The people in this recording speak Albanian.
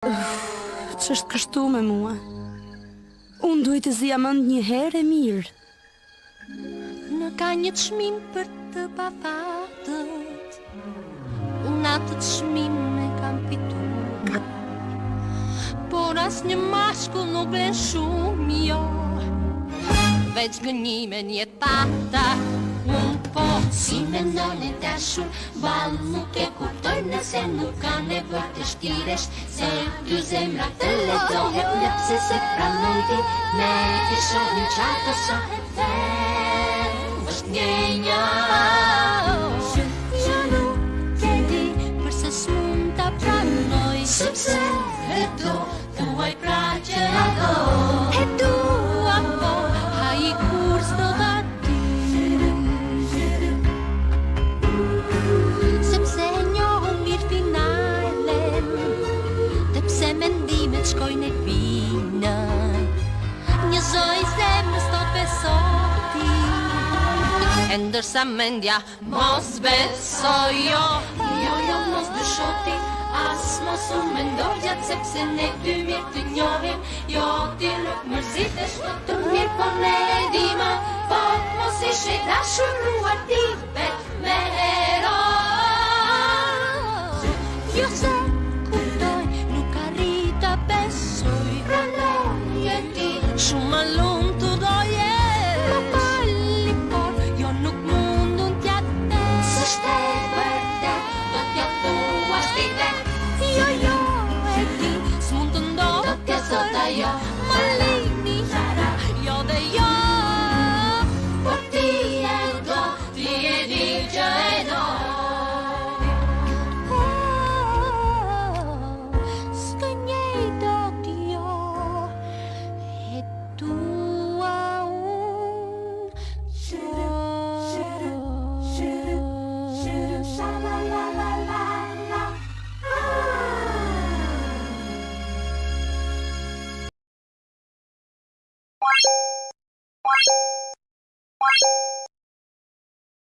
Ç'është kështu me mua? Unë duhet të zia mend një herë e mirë. Në ka një çmim për të pafatët, unë atë çmim e kam fituar, por asnjë mashkull nuk vlen shumë, jo, veç gënjimen jetata. Unë po si mendon e dashur, ballë nuk e kuptoj nëse nuk ka nevojë të shtiresh, se dy zemra të lexohet nëpse se pranoj ti, ne e shohim çfarë shohet vetë, është njenja. Ja nuk e di përse s'mund ta pranoj, sepse e do, thuaj pra që do, e dua po, ai kur s'do ta di, sepse e njohëm mirë finalen, dhe pse mendimet shkojnë e vinë, një zoj zemrës do besoti, e ndërsa mendja mos besoj, jo, mos dyshoti, as mos u mendoj gjatë, sepse ne dy mirë të njohim, jo ti nuk mërzitesh të mirë, po ne e dima, po mos ishe dashuruar ti vetë me hero. Jo se kuptoj, nuk arrita besoj, pranoj e ti, shumë më lumë të doje, më falli, por jo nuk mundun t'ja te, s'është e vërtet, do t'ja thua shti vetë, jo e ti, s'mund të ndohë, do t'ja thot ajo.